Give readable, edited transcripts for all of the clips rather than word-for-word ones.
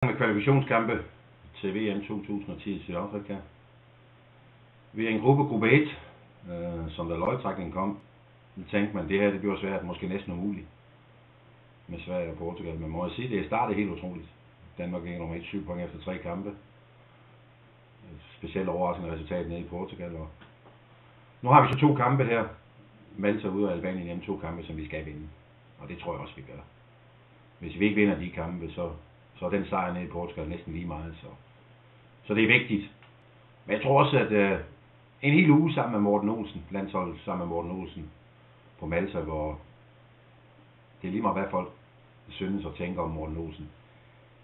Med kvalifikationskampe til VM 2010 i Sydafrika. Vi er en gruppe 1, som da lodtrækningen kom, tænkte man, det her det bliver svært, måske næsten umuligt med Sverige og Portugal. Men må jeg sige, det startede helt utroligt. Danmark gik nummer 1, 7 point efter 3 kampe. Specielt overraskende resultat nede i Portugal. Og nu har vi så 2 kampe her. Malta ude og Albanien hjemme, 2 kampe, som vi skal vinde. Og det tror jeg også, vi gør. Hvis vi ikke vinder de kampe, så er den sejr nede i Portugal næsten lige meget. Så det er vigtigt. Men jeg tror også, at en hel uge sammen med Morten Olsen, landsholdet sammen med Morten Olsen på Malta, hvor det er lige meget, hvad folk synes og tænker om Morten Olsen.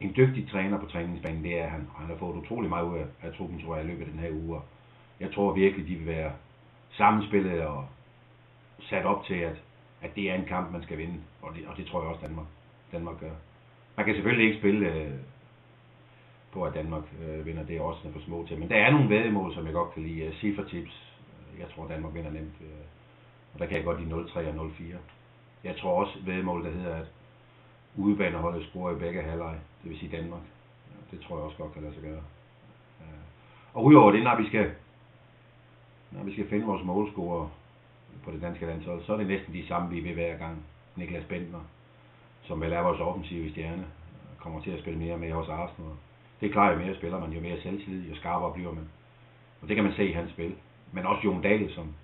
En dygtig træner på træningsbanen, det er han. Han har fået utrolig meget ud af truppen, tror jeg, i løbet af den her uge. Jeg tror virkelig, de vil være sammenspillet og sat op til, at det er en kamp, man skal vinde. Og det tror jeg også, Danmark gør. Man kan selvfølgelig ikke spille på, at Danmark vinder. Det er også for små til. Men der er nogle væddemål, som jeg godt kan lide. Cifretips. Jeg tror, Danmark vinder nemt. Og der kan jeg godt lide 0-3 og 0-4. Jeg tror også væddemål, der hedder, at udebaneholdet scorer i begge halvleg. Det vil sige Danmark. Det tror jeg også godt kan lade sig gøre. Og udover det, når vi skal finde vores målscorer på det danske landshold, så er det næsten de samme, vi vil hver gang. Niklas Bentner, som vel er vores offensive stjerne, kommer til at spille mere med hos Arsenal. Det er klart, jo mere spiller man, jo mere selvtillid, jo skarpere bliver man. Og det kan man se i hans spil. Men også Jon Dahl, som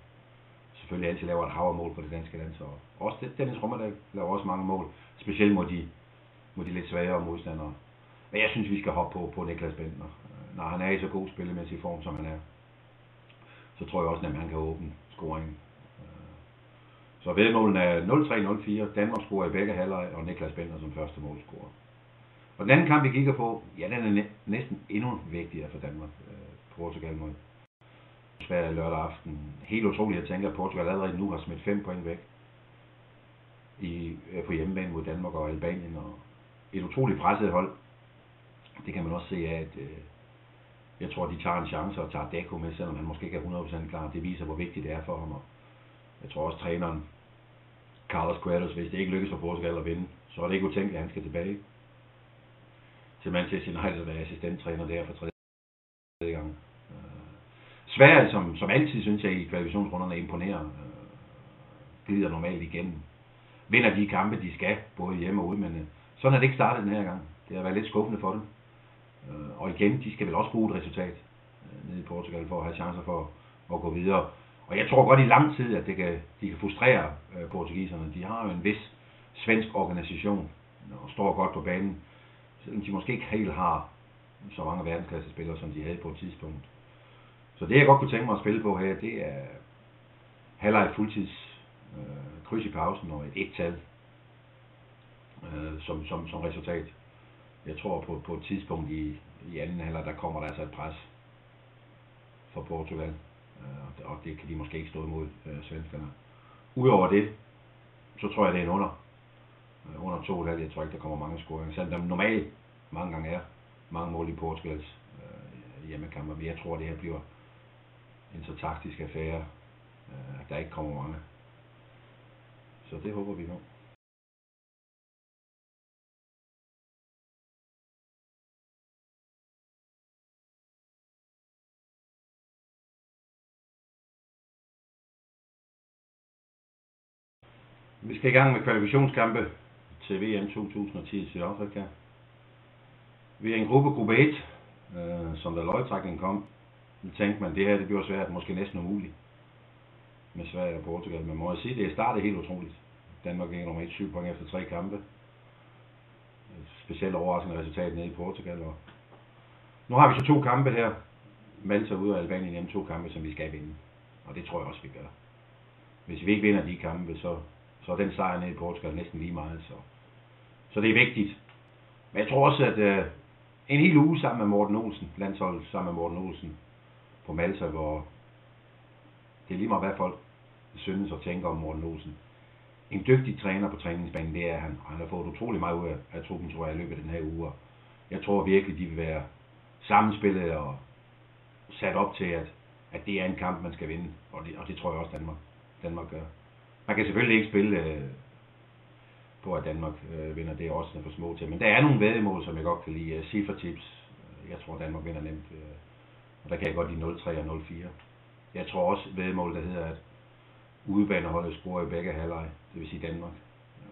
selvfølgelig altid laver et hav af mål på det danske landshold. Også Dennis Rommedal laver også mange mål, specielt mod de lidt svagere modstandere. Men jeg synes, vi skal hoppe på Niklas Bentner. Når han er i så god spillemæssig form, som han er, så tror jeg også, at han kan åbne scoringen. Så vedmålen er 0-3-0-4. Danmark scorer i begge halvleg, og Niklas Bentner som første målscorer. Og den anden kamp, vi kigger på, ja, den er næsten endnu vigtigere for Danmark. Portugal mod Sverige lørdag aften. Helt utroligt, jeg tænker, at Portugal allerede nu har smidt 5 point væk på hjemmebane mod Danmark og Albanien. Og et utroligt presset hold. Det kan man også se af, at jeg tror, de tager en chance og tager Deco med, selvom han måske ikke er 100% klar. Det viser, hvor vigtigt det er for ham. Og jeg tror også, træneren Carlos Queiroz, hvis det ikke lykkes for Portugal at vinde, så er det ikke utænkeligt, at han skal tilbage til Manchester United og være assistenttræner der for tredje gang. Sverige, som altid synes jeg i kvalifikationsrunderne imponerer, glider normalt igennem. Vinder de kampe, de skal, både hjemme og ude, men sådan er det ikke startet den her gang. Det har været lidt skuffende for dem. Og igen, de skal vel også bruge et resultat nede i Portugal for at have chancer for at gå videre. Og jeg tror godt i lang tid, at de kan frustrere portugiserne. De har jo en vis svensk organisation og står godt på banen, selvom de måske ikke helt har så mange verdensklassespillere, som de havde på et tidspunkt. Så det jeg godt kunne tænke mig at spille på her, det er halvleg fuldtids, kryds i pausen og et tal som resultat. Jeg tror på et tidspunkt i anden halvleg, der kommer der altså et pres for Portugal. Og det kan de måske ikke stå imod svenskerne. Udover det, så tror jeg, det er en under 2,5. Jeg tror ikke, der kommer mange scoringer. Selvom der normalt mange gange er mange mål i Portugals hjemmekamper. Men jeg tror, det her bliver en så taktisk affære, at der ikke kommer mange. Så det håber vi på. Vi skal i gang med kvalifikationskampe til VM 2010 i Sydafrika. Vi er en gruppe 1, som da lodtrækningen kom, tænkte man, det her det bliver svært, måske næsten umuligt med Sverige og Portugal. Men må jeg sige, det startede helt utroligt. Danmark gik nummer 1, 7 point efter 3 kampe. Specielt overraskende resultat nede i Portugal. Og nu har vi så 2 kampe her. Malta ude og Albanien hjemme, 2 kampe, som vi skal vinde. Og det tror jeg også, vi gør. Hvis vi ikke vinder de kampe, så er den sejr nede i Portugal næsten lige meget. Så det er vigtigt. Men jeg tror også, at en hel uge sammen med Morten Olsen, landsholdet sammen med Morten Olsen på Malta, hvor det er lige meget, hvad folk synes og tænker om Morten Olsen. En dygtig træner på træningsbanen, det er han. Han har fået utrolig meget ud af truppen, tror jeg, i løbet af den her uge. Jeg tror virkelig, de vil være sammenspillet og sat op til, at det er en kamp, man skal vinde. Og det tror jeg også, Danmark gør. Man kan selvfølgelig ikke spille på, at Danmark vinder. Det er også for små til. Men der er nogle væddemål, som jeg godt kan lide. Cifre-tips. Jeg tror, Danmark vinder nemt. Og der kan jeg godt lide 0-3 og 0-4. Jeg tror også væddemål, der hedder, at udebaneholdet scorer i begge halvleg. Det vil sige Danmark.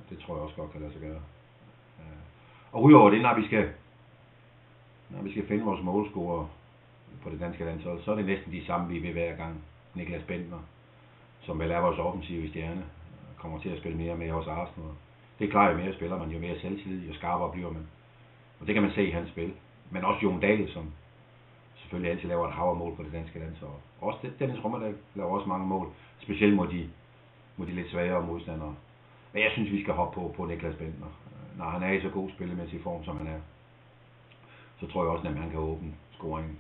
Det tror jeg også godt kan lade sig gøre. Og udover det, når vi skal finde vores målscorer på det danske landshold, så er det næsten de samme, vi vil hver gang. Niklas Bentner, som vel er vores offensive stjerne, kommer til at spille mere med hos Arsenal. Det er klart, jo mere spiller man, jo mere selvtillid, jo skarpere bliver man. Og det kan man se i hans spil. Men også Jon Dahl, som selvfølgelig altid laver et hav af mål på det danske landshold. Også Dennis Rommedal laver også mange mål, specielt mod de lidt svagere modstandere. Men jeg synes, vi skal hoppe på Niklas Bentner. Når han er i så god spillemæssig form, som han er, så tror jeg også, at han kan åbne scoringen.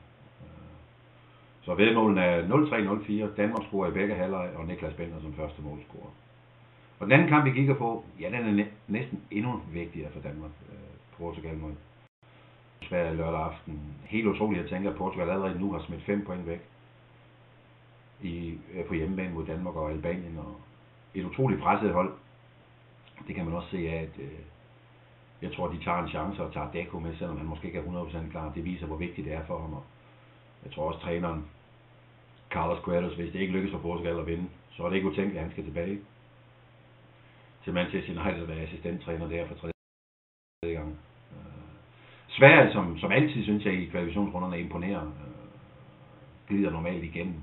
Så væddemålen er 0-3-0-4. Danmark scorer i begge halvleg, og Niklas Bentner som første målscorer. Og den anden kamp, vi kigger på, ja, den er næsten endnu vigtigere for Danmark. Portugal mod Sverige lørdag aften. Helt utroligt, jeg tænker, at Portugal allerede nu har smidt 5 point væk på hjemmebane mod Danmark og Albanien. Og et utroligt presset hold. Det kan man også se af, at jeg tror, de tager en chance og tager Deco med, selvom han måske ikke er 100% klar. Det viser, hvor vigtigt det er for ham. Og jeg tror også, træneren Carlos Queiroz, hvis det ikke lykkes for Portugal at vinde, så er det ikke utænkeligt, at han skal tilbage til Manchester United og være assistenttræner der for tredje gang. Sverige, som altid synes jeg i kvalifikationsrunderne imponerer, glider normalt igennem.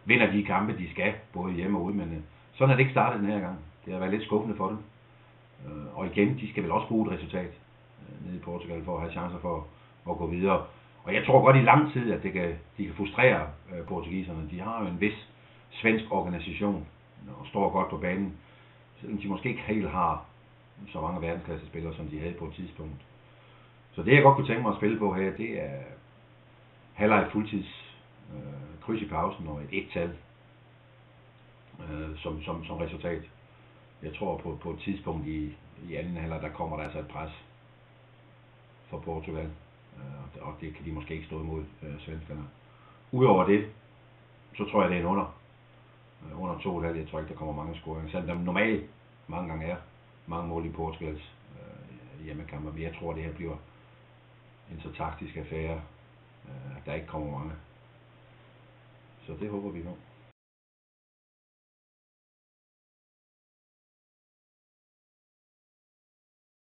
Vinder de kampe, de skal, både hjemme og ude, men sådan er det ikke startet den her gang. Det har været lidt skuffende for dem. Og igen, de skal vel også bruge et resultat nede i Portugal for at have chancer for at gå videre. Og jeg tror godt i lang tid, at de kan frustrere portugiserne. De har jo en vis svensk organisation og står godt på banen, selvom de måske ikke helt har så mange verdensklassespillere, som de havde på et tidspunkt. Så det jeg godt kunne tænke mig at spille på her, det er halvleg fuldtids, kryds i pausen og et et-tal som resultat. Jeg tror på et tidspunkt i anden halvleg, der kommer der altså et pres for Portugal. Og det kan de måske ikke stå imod svenskerne. Udover det, så tror jeg, det er en under 2,5. Jeg tror ikke, der kommer mange scoringer. Selvom der normalt mange gange er mange mål i Portugals hjemmekamper. Men jeg tror, det her bliver en så taktisk affære, at der ikke kommer mange. Så det håber vi på.